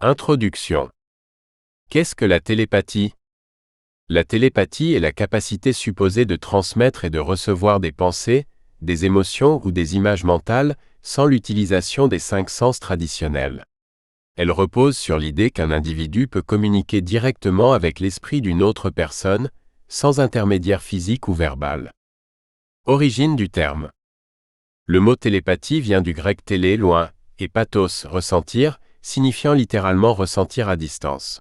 Introduction. Qu'est-ce que la télépathie? La télépathie est la capacité supposée de transmettre et de recevoir des pensées, des émotions ou des images mentales, sans l'utilisation des 5 sens traditionnels. Elle repose sur l'idée qu'un individu peut communiquer directement avec l'esprit d'une autre personne, sans intermédiaire physique ou verbal. Origine du terme. Le mot télépathie vient du grec télé, loin, et pathos, ressentir, signifiant littéralement ressentir à distance.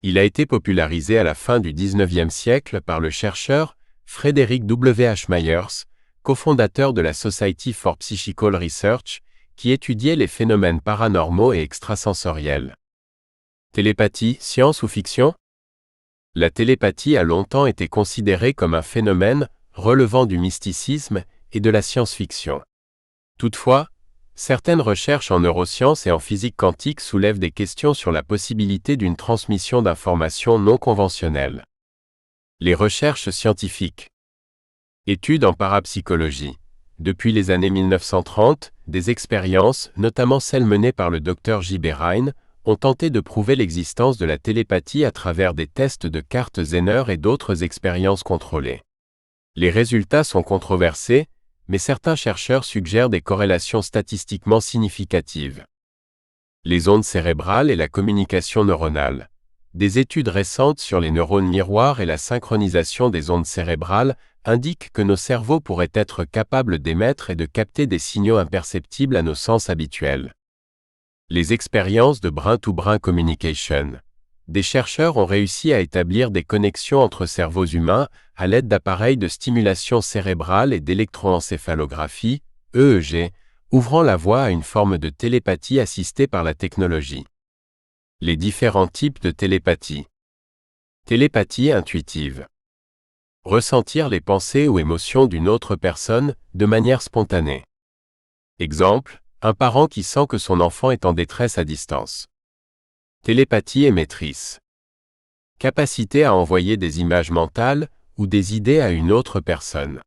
Il a été popularisé à la fin du XIXe siècle par le chercheur Frederick W. H. Myers, cofondateur de la Society for Psychical Research, qui étudiait les phénomènes paranormaux et extrasensoriels. Télépathie, science ou fiction? La télépathie a longtemps été considérée comme un phénomène relevant du mysticisme et de la science-fiction. Toutefois, certaines recherches en neurosciences et en physique quantique soulèvent des questions sur la possibilité d'une transmission d'informations non conventionnelles. Les recherches scientifiques. Études en parapsychologie. Depuis les années 1930, des expériences, notamment celles menées par le Dr J.B. Rhine, ont tenté de prouver l'existence de la télépathie à travers des tests de cartes Zener et d'autres expériences contrôlées. Les résultats sont controversés, mais certains chercheurs suggèrent des corrélations statistiquement significatives. Les ondes cérébrales et la communication neuronale. Des études récentes sur les neurones miroirs et la synchronisation des ondes cérébrales indiquent que nos cerveaux pourraient être capables d'émettre et de capter des signaux imperceptibles à nos sens habituels. Les expériences de brain-to-brain communication. Des chercheurs ont réussi à établir des connexions entre cerveaux humains à l'aide d'appareils de stimulation cérébrale et d'électroencéphalographie, EEG, ouvrant la voie à une forme de télépathie assistée par la technologie. Les différents types de télépathie. Télépathie intuitive. Ressentir les pensées ou émotions d'une autre personne de manière spontanée. Exemple, un parent qui sent que son enfant est en détresse à distance. Télépathie émettrice. Capacité à envoyer des images mentales ou des idées à une autre personne.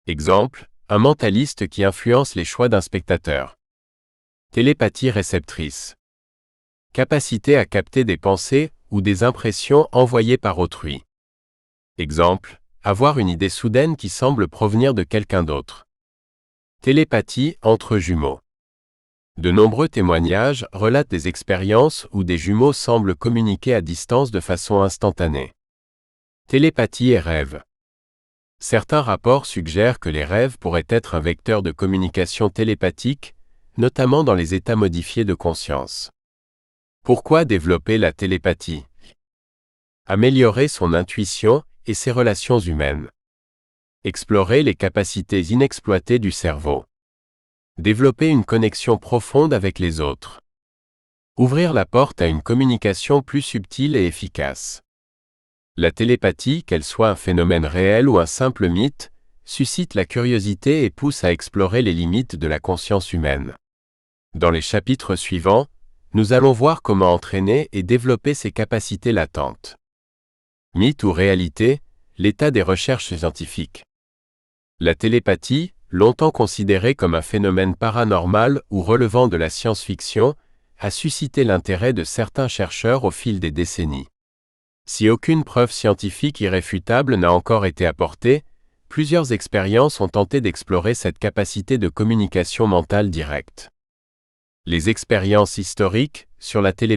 Exemple, un mentaliste qui influence les choix d'un spectateur. Télépathie réceptrice. Capacité à capter des pensées ou des impressions envoyées par autrui. Exemple, avoir une idée soudaine qui semble provenir de quelqu'un d'autre. Télépathie entre jumeaux. De nombreux témoignages relatent des expériences où des jumeaux semblent communiquer à distance de façon instantanée. Télépathie et rêve. Certains rapports suggèrent que les rêves pourraient être un vecteur de communication télépathique, notamment dans les états modifiés de conscience. Pourquoi développer la télépathie? Améliorer son intuition et ses relations humaines. Explorer les capacités inexploitées du cerveau. Développer une connexion profonde avec les autres. Ouvrir la porte à une communication plus subtile et efficace. La télépathie, qu'elle soit un phénomène réel ou un simple mythe, suscite la curiosité et pousse à explorer les limites de la conscience humaine. Dans les chapitres suivants, nous allons voir comment entraîner et développer ces capacités latentes. Mythe ou réalité, l'état des recherches scientifiques. La télépathie, longtemps considérée comme un phénomène paranormal ou relevant de la science-fiction, a suscité l'intérêt de certains chercheurs au fil des décennies. Si aucune preuve scientifique irréfutable n'a encore été apportée, plusieurs expériences ont tenté d'explorer cette capacité de communication mentale directe. Les expériences historiques sur la télépathie.